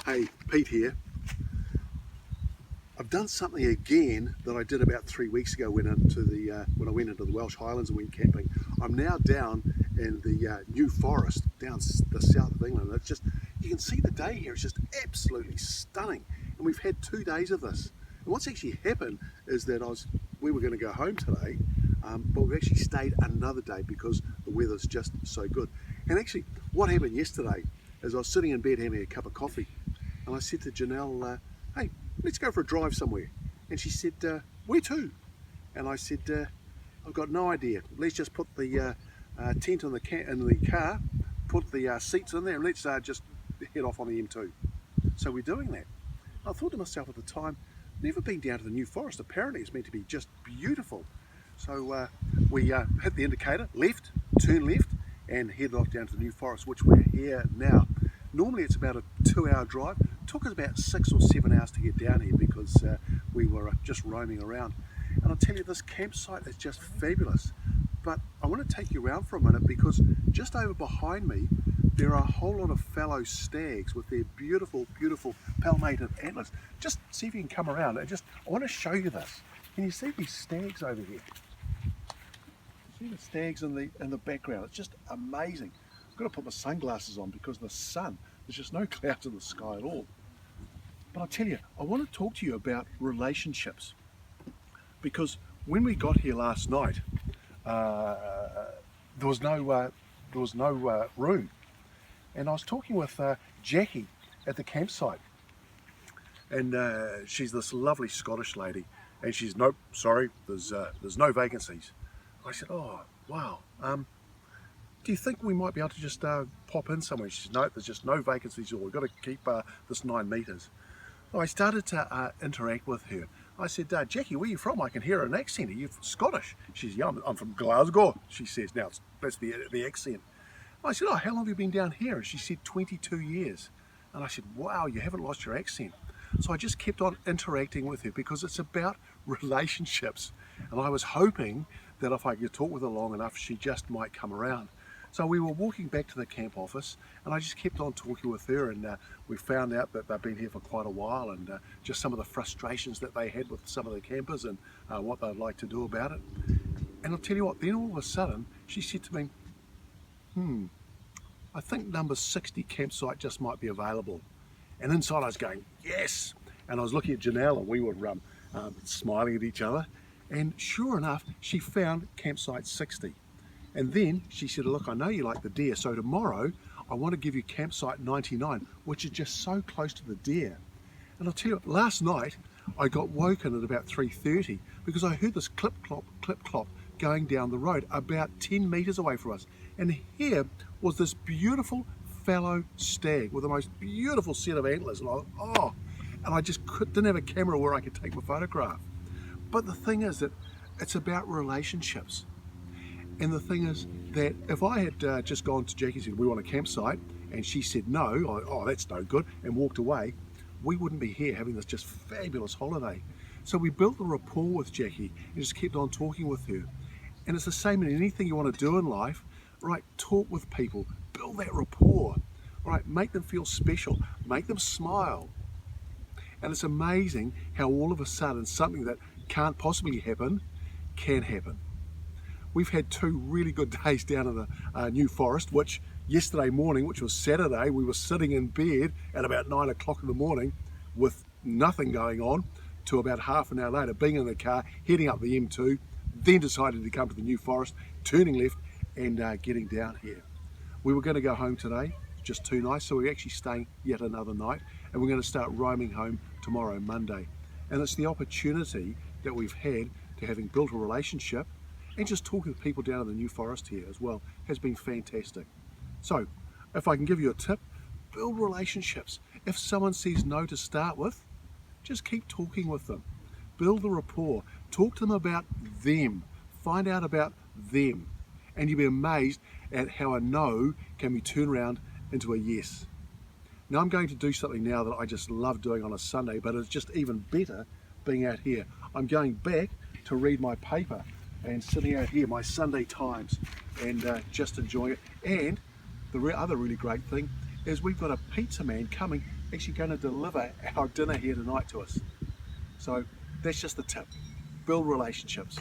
Hey, Pete here. I've done something again that I did about 3 weeks ago when I went into the Welsh Highlands and went camping. I'm now down in the New Forest, down the south of England. It's just, you can see the day here, it's just absolutely stunning. And we've had 2 days of this. And what's actually happened is that we were going to go home today, but we've actually stayed another day because the weather's just so good. And actually, what happened yesterday is I was sitting in bed having a cup of coffee, and I said to Janelle, hey, let's go for a drive somewhere. And she said, where to? And I said, I've got no idea. Let's just put the tent in the car, put the seats in there, and let's just head off on the M2. So we're doing that. I thought to myself at the time, never been down to the New Forest. Apparently it's meant to be just beautiful. So we hit the indicator, turn left, and headed off down to the New Forest, which we're here now. Normally it's about a 2-hour drive. Took us about 6 or 7 hours to get down here because we were just roaming around. And I'll tell you, this campsite is just fabulous. But I want to take you around for a minute because just over behind me there are a whole lot of fallow stags with their beautiful, beautiful palmated antlers. Just see if you can come around and I want to show you this. Can you see these stags over here? See the stags in the background? It's just amazing. I've got to put my sunglasses on because the sun, there's just no clouds in the sky at all. But I'll tell you, I want to talk to you about relationships, because when we got here last night, there was no room, and I was talking with Jackie at the campsite, and she's this lovely Scottish lady, and she's, nope, sorry, there's no vacancies. I said, oh wow, do you think we might be able to just pop in somewhere? She said, no, there's just no vacancies at all. We've got to keep this 9 metres. I started to interact with her. I said, Jackie, where are you from? I can hear an accent. Are you Scottish? She said, yeah, I'm from Glasgow, she says. Now, that's the accent. I said, oh, how long have you been down here? And she said, 22 years. And I said, wow, you haven't lost your accent. So I just kept on interacting with her because it's about relationships. And I was hoping that if I could talk with her long enough, she just might come around. So we were walking back to the camp office, and I just kept on talking with her, and we found out that they've been here for quite a while, and just some of the frustrations that they had with some of the campers and what they'd like to do about it. And I'll tell you what, then all of a sudden she said to me, I think number 60 campsite just might be available. And inside I was going, yes! And I was looking at Janelle, and we were smiling at each other, and sure enough, she found campsite 60. And then she said, look, I know you like the deer, so tomorrow I want to give you campsite 99, which is just so close to the deer. And I'll tell you what, last night I got woken at about 3:30 because I heard this clip-clop, clip-clop going down the road about 10 metres away from us. And here was this beautiful fallow stag with the most beautiful set of antlers. And I was, oh, and I just didn't have a camera where I could take my photograph. But the thing is that it's about relationships. And the thing is that if I had just gone to Jackie and said, we want a campsite, and she said no, oh, that's no good, and walked away, we wouldn't be here having this just fabulous holiday. So we built a rapport with Jackie and just kept on talking with her. And it's the same in anything you want to do in life, right? Talk with people, build that rapport, right? Make them feel special, make them smile. And it's amazing how all of a sudden something that can't possibly happen can happen. We've had 2 really good days down in the New Forest, which yesterday morning, which was Saturday, we were sitting in bed at about 9 o'clock in the morning with nothing going on, to about half an hour later being in the car, heading up the M2, then decided to come to the New Forest, turning left and getting down here. We were going to go home today, just too nice, so we're actually staying yet another night, and we're going to start roaming home tomorrow, Monday. And it's the opportunity that we've had to, having built a relationship, and just talking to people down in the New Forest here as well has been fantastic. So if I can give you a tip, build relationships. If someone says no to start with, just keep talking with them. Build the rapport. Talk to them about them. Find out about them. And you'll be amazed at how a no can be turned around into a yes. Now I'm going to do something now that I just love doing on a Sunday, but it's just even better being out here. I'm going back to read my paper and sitting out here, my Sunday Times, and just enjoying it. And the other really great thing is we've got a pizza man coming, actually going to deliver our dinner here tonight to us. So that's just the tip. Build relationships.